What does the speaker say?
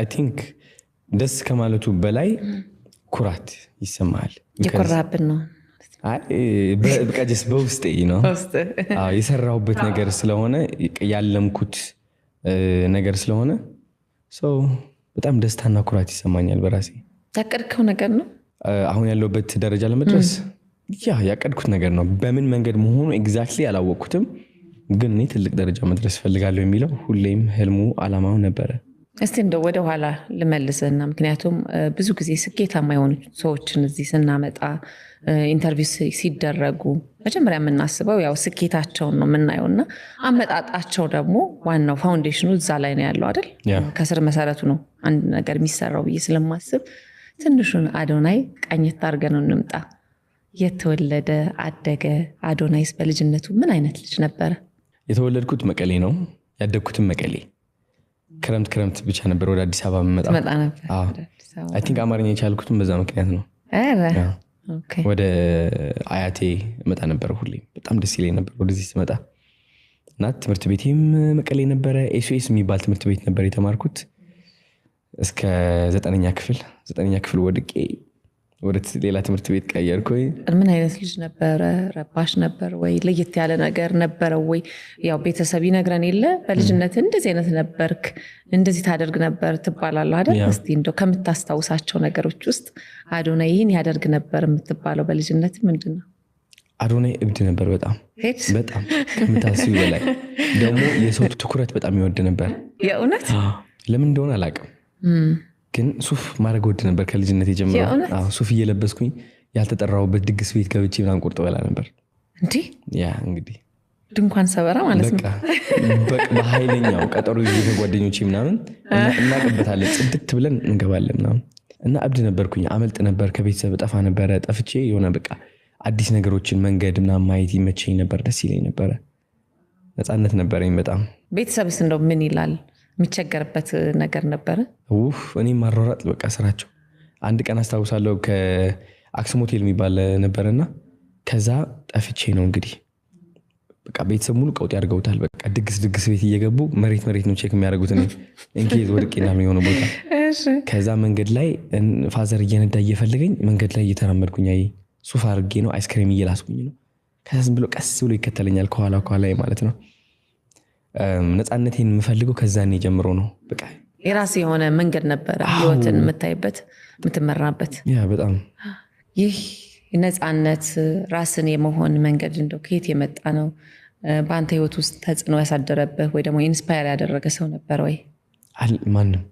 I think ደስ ከማለቱ በላይ ኩራት ይሰማል የኮራብን ነው በቃ just በውስጤ ነው የሰራሁበት ነገር ስለሆነ ያለምኩት ነገር ስለሆነ so በጣም ደስታና ኩራት ይሰማኛል በራሴ ያቀድከው ነገር ነው አሁን ያለውበት ደረጃ ለመድረስ ያቀድኩት ነገር ነው በምን መንገድ መሆኑ ኤግዛክትሊ አላወቅኩትም ግን እኔ ትልቅ ደረጃ መድረስ ፈልጋለሁ የሚለው ሁሌም ህልሙ አላማው ነበር እስቲ እንደው ወደ ኋላ ልመልስና ምክንያቱም ብዙ ጊዜ ስኬታማ የሆኑ ሰዎችን እዚህ ስናመጣ ኢንተርቪው ሲደረጉ መጀመሪያ የምናስበው ያው ስኬታቸውን ነው የምናየውና አመጣጣቸው ደግሞ ዋናው ፋውንዴሽኑ እዛ ላይ ነው ያለው አይደል ከስር መሰረቱ ነው አንድ ነገር የሚሰራው ብዬ ስለማስብ ትንሹን አዶናይ ቀኝት አድርገን እንምጣ የተወለደ አደገ አዶናይስ በልጅነቱ ምን አይነት ልጅ ነበር የተወለድኩት መቀሌ ነው ያደግኩትም መቀሌ ክረምት ብቻ ነበር ወደ አዲስ አበባ መጣ ነበር I think አማርኛ የቻልኩትም በዛ ምክንያት ነው ኦኬ ወደ አያቴ መጣ ነበር ሁሌ በጣም ደስ ይለኝ ነበር ወደዚህ ስመጣ እና ትምህርት ቤቴም መቀሌ ነበር ኤስኦኤስ የሚባል ትምህርት ቤት ነበር የተማርኩት እስከ 9ኛ ክፍል ወድቄ ወደ ሌላ ትምህርት ቤት ቀየርኩኝ ምን አይነት ልጅ ነበር ረባሽ ነበር ወይ ለየት ያለ ነገር ነበር ወይ ያው ቤተሰብ ይነግረን የለ በልጅነት እንደዚህ አይነት ነበርክ እንደዚህ ታደርግ ነበር ትባላለህ አይደል እስቲ እንደው ከምታስታውሳቸው ነገሮች ውስጥ አዶናይ ይሄን ያደርግ ነበር የምትባለው በልጅነት ምንድነው አዶናይ እብድ ነበር በጣም ከምታስቢው በላይ ደግሞ የሰው ትኩረት በጣም ይወድ ነበር የእውነት ለምን እንደሆነ አላውቅም ግን ሱፍ ማድረግ ወድ ነበር ከልጅነት ጀምሮ ሱፍ እየለበስኩኝ ያልተጠራውበት ድግስ ቤት ገብቼ ምናምን ቁርጥ በላ ነበር እንዴ ያ እንግዲህ ድንኳን ሰበራ ማለት ነው በቃ በኃይለኛው ቀጠሮ ይዤ ጓደኞቼ ምናምን እናቀበታለን ጽድት ብለን እንገባለን ምናምን እና እብድ ነበርኩኝ አመልጥ ነበር ከቤተሰብ ጠፋ ነበር ጠፍቼ የሆነ በቃ አዲስ ነገሮችን መንገድ ምናምን ማየት ይመቸኝ ነበር ደስ ይለኝ ነበር ነፃነት ነበረኝ በጣም ቤተሰብስ እንደው ምን ይላል የሚቸገርበት ነገር ነበር እኔ ማሯሯጥ በቃ ስራቸው አንድ ቀን አስታውሳለሁ ከአክሱም ሆቴል የሚባል ነበርና ከዛ ጠፍቼ ነው እንግዲህ በቃ ቤተሰብ ሙሉ ቀውጥ ያድርገውታል በቃ ድግስ ቤት እየገቡ መሬት ነው ቼክ የሚያደርጉት እንኬዝ ወድቄና የሚሆነው ቦታ ከዛ መንገድ ላይ ፋዘር እየነዳ እየፈልገኝ መንገድ ላይ እየተራመድኩኝ ሱፍ አድርጌ ነው አይስክሬም እየላስኩኝ ነው ከዛ ዝም ብሎ ቀስ ብሎ ይከተለኛል ከኋላ ማለት ነው ነፃነቴን የምፈልገው ከዛኔ ጀምሮ ነው በቃ የራስ የሆነ መንገድ ነበር ህይወትን የምታይበት የምትመራበት ያ በጣም ይህ ነፃነት ራስን የመሆን መንገድ እንደው ከየት የመጣ ነው በአንተ ህይወት ውስጥ ተጽዕኖ ያሳደረበት ወይ ደግሞ ኢንስፓየር ያደረገ ሰው ነበር ወይ ማንም